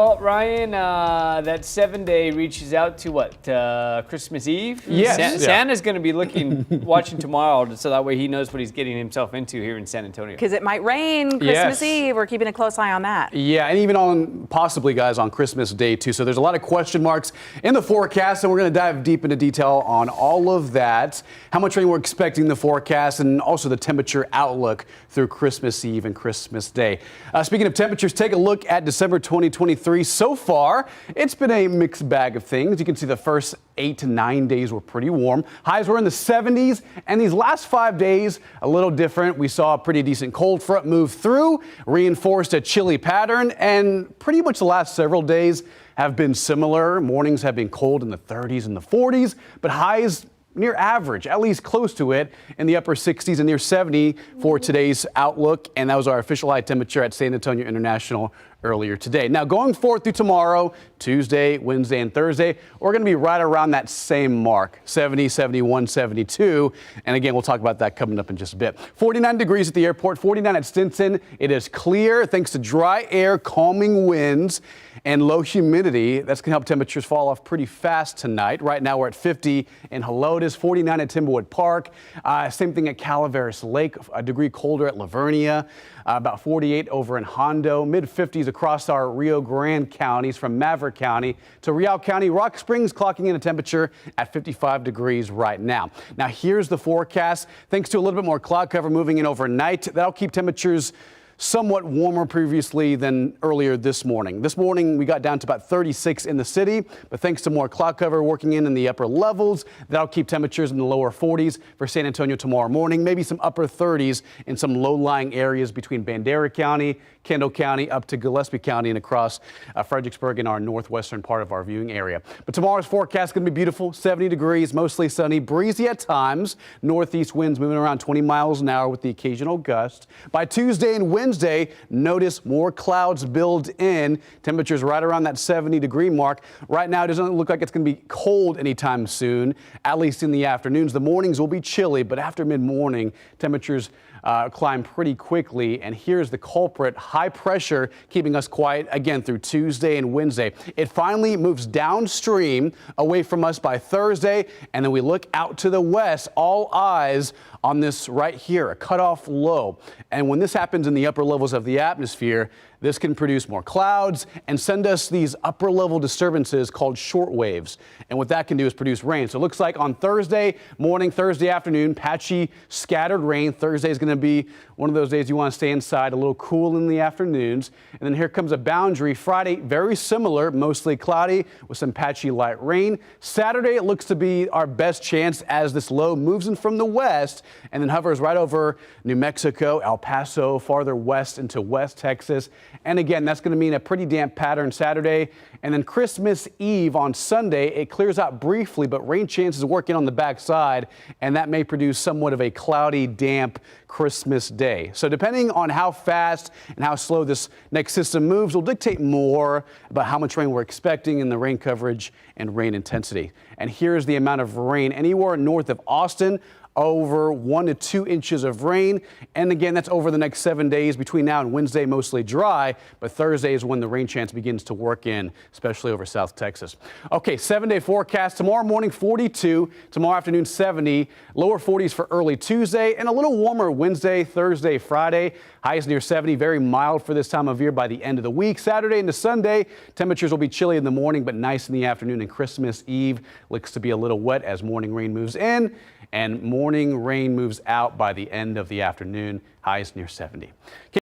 Well, Ryan, that 7-day reaches out to what? Christmas Eve? Yes. Santa's going to be watching tomorrow, so that way he knows what he's getting himself into here in San Antonio. Because it might rain Christmas Eve. We're keeping a close eye on that. Yeah, and even on possibly, guys, on Christmas Day, too. So there's a lot of question marks in the forecast, and we're going to dive deep into detail on all of that. How much rain we're expecting in the forecast, and also the temperature outlook through Christmas Eve and Christmas Day. Speaking of temperatures, take a look at December 2023. So far, it's been a mixed bag of things. You can see the first 8 to 9 days were pretty warm. Highs were in the 70s, and these last 5 days, a little different. We saw a pretty decent cold front move through, reinforced a chilly pattern, and pretty much the last several days have been similar. Mornings have been cold in the 30s and the 40s, but highs near average, at least close to it, in the upper 60s and near 70 for today's outlook. And that was our official high temperature at San Antonio International earlier today. Now, going forward through tomorrow, Tuesday, Wednesday, and Thursday, we're going to be right around that same mark, 70, 71, 72. And again, we'll talk about that coming up in just a bit. 49 degrees at the airport, 49 at Stinson. It is clear thanks to dry air, calming winds, and low humidity. That's going to help temperatures fall off pretty fast tonight. Right now, we're at 50 in Helotes, 49 at Timberwood Park. Same thing at Calaveras Lake, a degree colder at Lavernia. About 48 over in Hondo, mid-50s across our Rio Grande counties from Maverick County to Real County. Rock Springs clocking in a temperature at 55 degrees right now. Now, here's the forecast. Thanks to a little bit more cloud cover moving in overnight, that'll keep temperatures somewhat warmer previously than earlier this morning. This morning, we got down to about 36 in the city, but thanks to more cloud cover working in the upper levels, that'll keep temperatures in the lower 40s for San Antonio tomorrow morning, maybe some upper 30s in some low-lying areas between Bandera County, Kendall County, up to Gillespie County and across Fredericksburg in our northwestern part of our viewing area. But tomorrow's forecast is going to be beautiful, 70 degrees, mostly sunny, breezy at times, northeast winds moving around 20 miles an hour with the occasional gust. By Tuesday and Wednesday, notice more clouds build in, temperatures right around that 70-degree mark. Right now, it doesn't look like it's going to be cold anytime soon, at least in the afternoons. The mornings will be chilly, but after mid-morning, temperatures climb pretty quickly. And here's the culprit, high pressure keeping us quiet again through Tuesday and Wednesday. It finally moves downstream away from us by Thursday, and then we look out to the west, all eyes on this right here, a cutoff low. And when this happens in the upper levels of the atmosphere, this can produce more clouds and send us these upper level disturbances called short waves. And what that can do is produce rain. So it looks like on Thursday morning, Thursday afternoon, patchy scattered rain. Thursday is going to be one of those days you want to stay inside, a little cool in the afternoons. And then here comes a boundary. Friday, very similar, mostly cloudy with some patchy light rain. Saturday, it looks to be our best chance as this low moves in from the west and then hovers right over New Mexico, El Paso, farther west into West Texas. And again, that's going to mean a pretty damp pattern Saturday. And then Christmas Eve on Sunday, it clears out briefly, but rain chances work in on the backside, and that may produce somewhat of a cloudy, damp Christmas Day. So depending on how fast and how slow this next system moves will dictate more about how much rain we're expecting and the rain coverage and rain intensity. And here's the amount of rain anywhere north of Austin. Over 1 to 2 inches of rain. And again, that's over the next 7 days. Between now and Wednesday, mostly dry, but Thursday is when the rain chance begins to work in, especially over South Texas. Okay, 7-day forecast. Tomorrow morning, 42. Tomorrow afternoon, 70. Lower 40s for early Tuesday, and a little warmer Wednesday, Thursday, Friday. Highs near 70, very mild for this time of year by the end of the week. Saturday into Sunday, temperatures will be chilly in the morning, but nice in the afternoon. And Christmas Eve looks to be a little wet as morning rain moves in, and morning rain moves out by the end of the afternoon. Highs near 70.